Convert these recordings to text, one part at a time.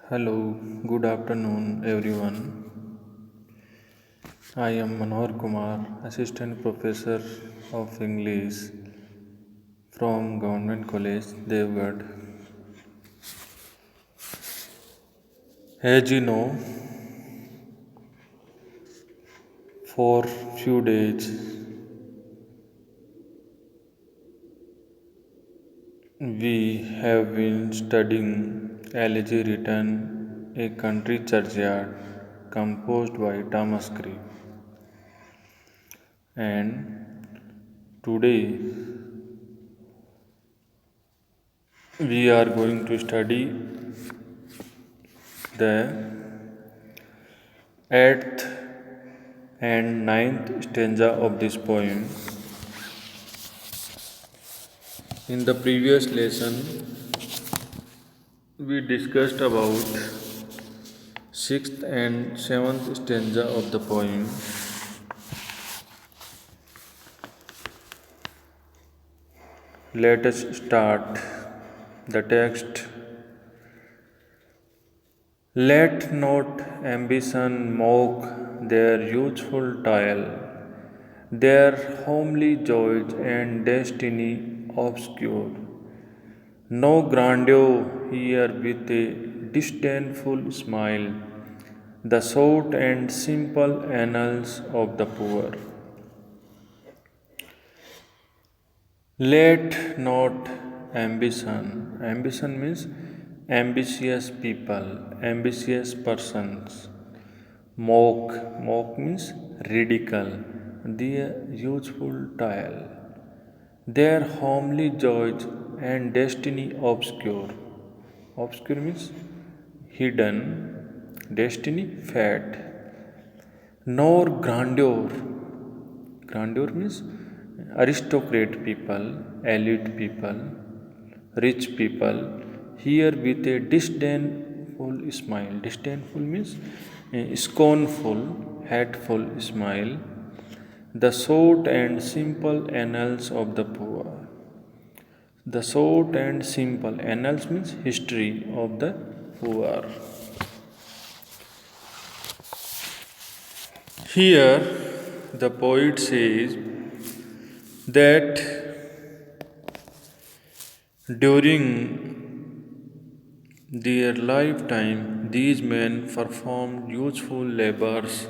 Hello, good afternoon, everyone. I am Manohar Kumar, Assistant Professor of English from Government College, Devgarh. As you know, for few days we have been studying Elegy written a country churchyard composed by Thomas Creek. And today we are going to study the eighth and ninth stanza of this poem. In the previous lesson, we discussed about sixth and seventh stanza of the poem. Let us start the text. Let not ambition mock their youthful toil, their homely joys and destiny obscure. No grandeur here with a disdainful smile, the short and simple annals of the poor. Let not ambition means ambitious people, ambitious persons. Mock means ridicule, their youthful toil, their homely joys and destiny obscure. Obscure means hidden, destiny fat. Nor grandeur. Grandeur means aristocrat people, elite people, rich people, here with a disdainful smile. Disdainful means scornful, hateful smile. The short and simple annals of the poor. The short and simple annals means history of the poor. Here, the poet says that during their lifetime, these men performed useful labors,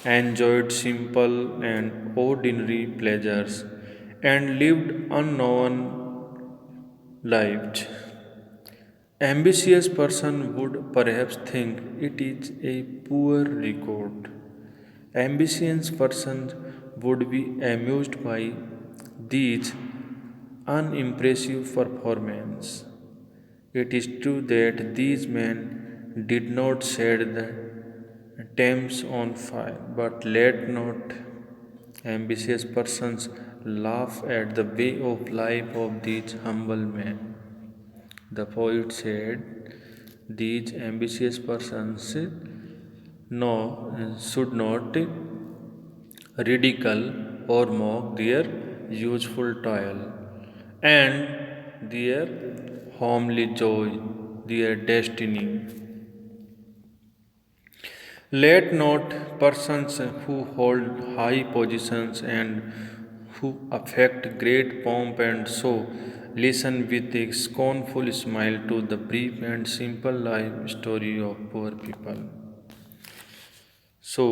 enjoyed simple and ordinary pleasures, and lived unknown lives. Ambitious person would perhaps think it is a poor record. Ambitious persons would be amused by these unimpressive performance. It is true that these men did not set the Thames on fire, but let not ambitious persons laugh at the way of life of these humble men. The poet said, these ambitious persons should not ridicule or mock their useful toil and their homely joy, their destiny. Let not persons who hold high positions and who affect great pomp and show listen with a scornful smile to the brief and simple life story of poor people. So,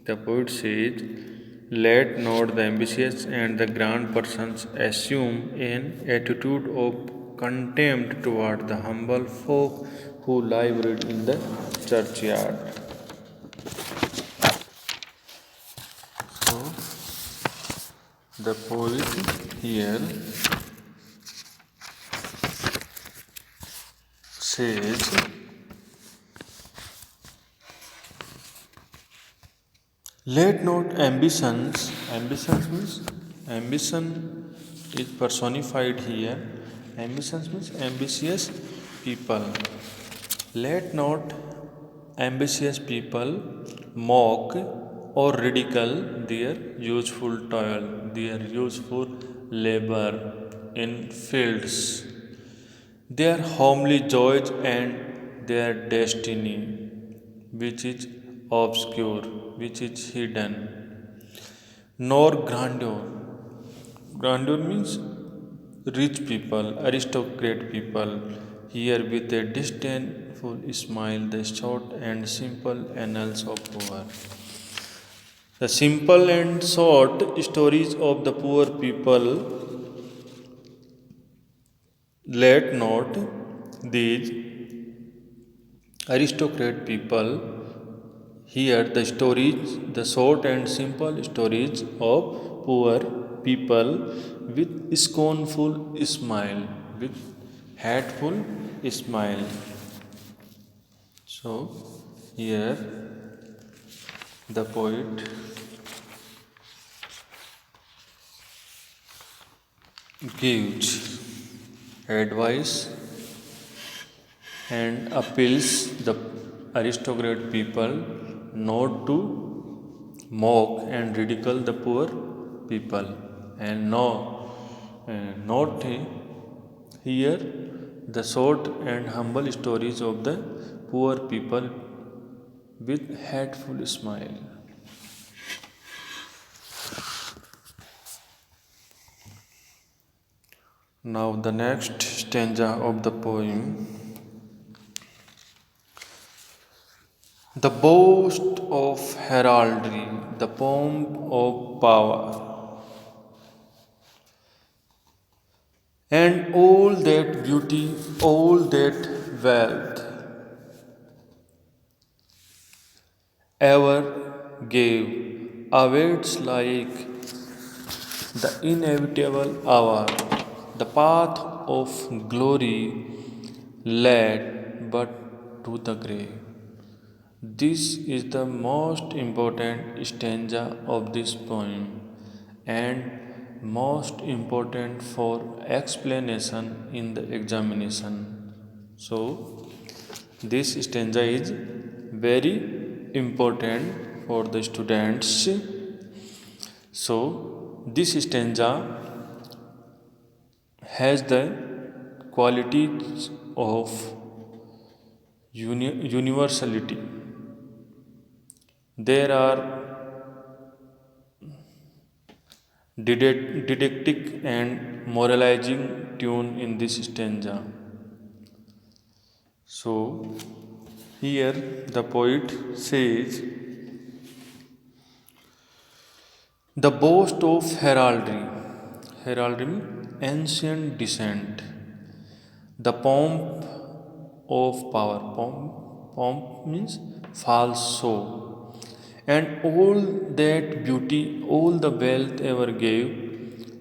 the poet says, let not the ambitious and the grand persons assume an attitude of contempt toward the humble folk who lived in the churchyard. So, the poet here says, let not ambitions means ambition is personified here. Ambitions means ambitious people. Let not ambitious people mock or ridicule their useful toil, their useful labor in fields, their homely joys and their destiny, which is obscure, which is hidden, nor grandeur. Grandeur means rich people, aristocrat people, here with a disdainful smile, the short and simple annals of poor. The simple and short stories of the poor people, let not these aristocrat people hear the stories, the short and simple stories of poor people with scornful smile, with hateful smile. So, here the poet gives advice and appeals the aristocrat people not to mock and ridicule the poor people and no, not hear the short and humble stories of the poor people with hateful smile. Now the next stanza of the poem. The boast of heraldry, the pomp of power, and all that beauty, all that wealth ever gave awaits like the inevitable hour, the path of glory led but to the grave. This is the most important stanza of this poem and most important for explanation in the examination. So, this stanza is very important for the students. So, this stanza has the qualities of universality. There are didactic and moralizing tune in this stanza. So, here the poet says, the boast of heraldry, heraldry means ancient descent, the pomp of power, pomp means false show, and all that beauty, all the wealth ever gave,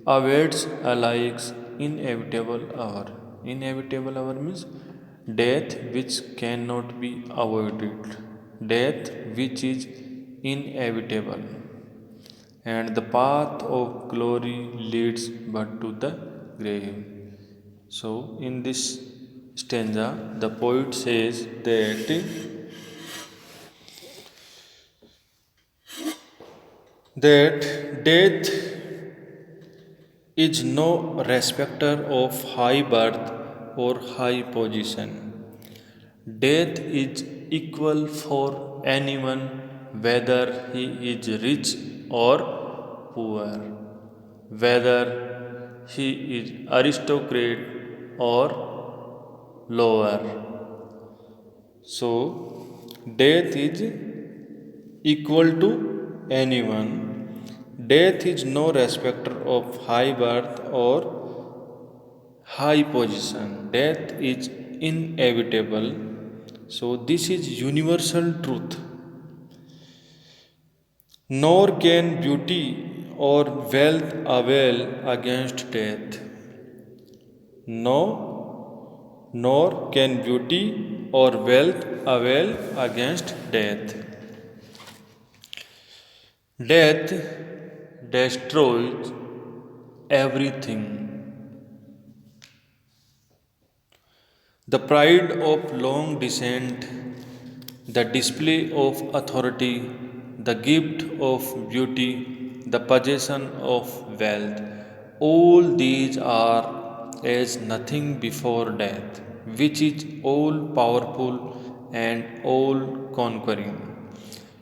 awaits alike's inevitable hour. Inevitable hour means death which cannot be avoided, death which is inevitable, and the path of glory leads but to the grave. So, in this stanza, the poet says that death is no respecter of high birth or high position. Death is equal for anyone, whether he is rich or poor, whether he is aristocrat or lower. So, death is equal to anyone. Death is no respecter of high birth or high position. Death is inevitable. So, this is universal truth. Nor can beauty or wealth avail against death. No, nor can beauty or wealth avail against death. Death destroys everything. The pride of long descent, the display of authority, the gift of beauty, the possession of wealth, all these are as nothing before death. which is all powerful and all conquering.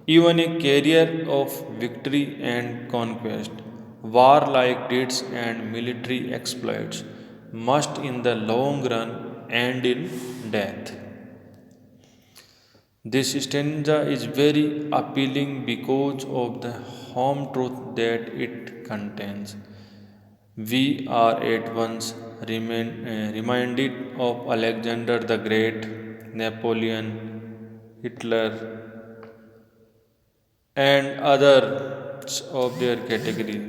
Even a career of victory and conquest, warlike deeds and military exploits must in the long run end in death. This stanza is very appealing because of the home truth that it contains. We are at once reminded of Alexander the Great, Napoleon, Hitler, and others of their category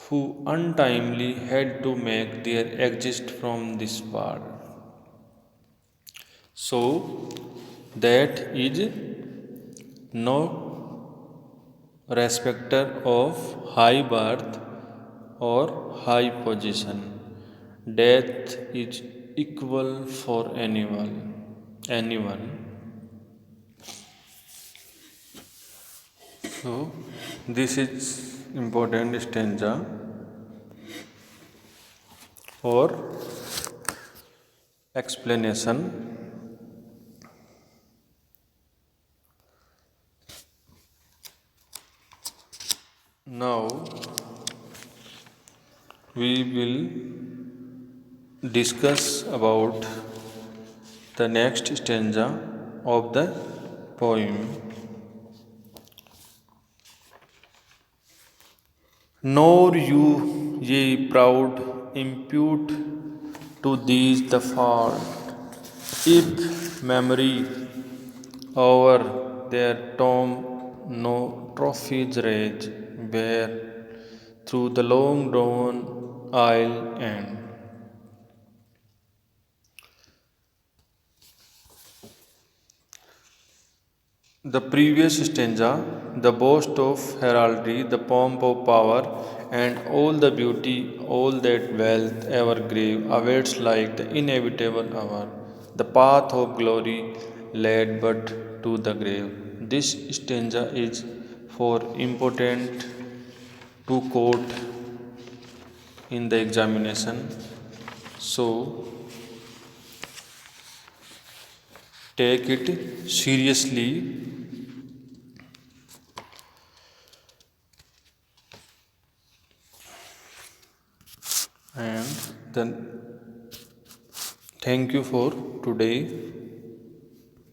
who untimely had to make their exit from this world. So, that is no respecter of high birth or high position. Death is equal for anyone. So this is important stanza for explanation. Now we will discuss about the next stanza of the poem. Nor you, ye proud, impute to these the fault, if memory over their tomb no trophies rage, where through the long drawn aisle end. The previous stanza, the boast of heraldry, the pomp of power, and all the beauty, all that wealth ever gave, awaits like the inevitable hour. The path of glory led but to the grave. This stanza is for important to quote in the examination. So take it seriously and then thank you for today.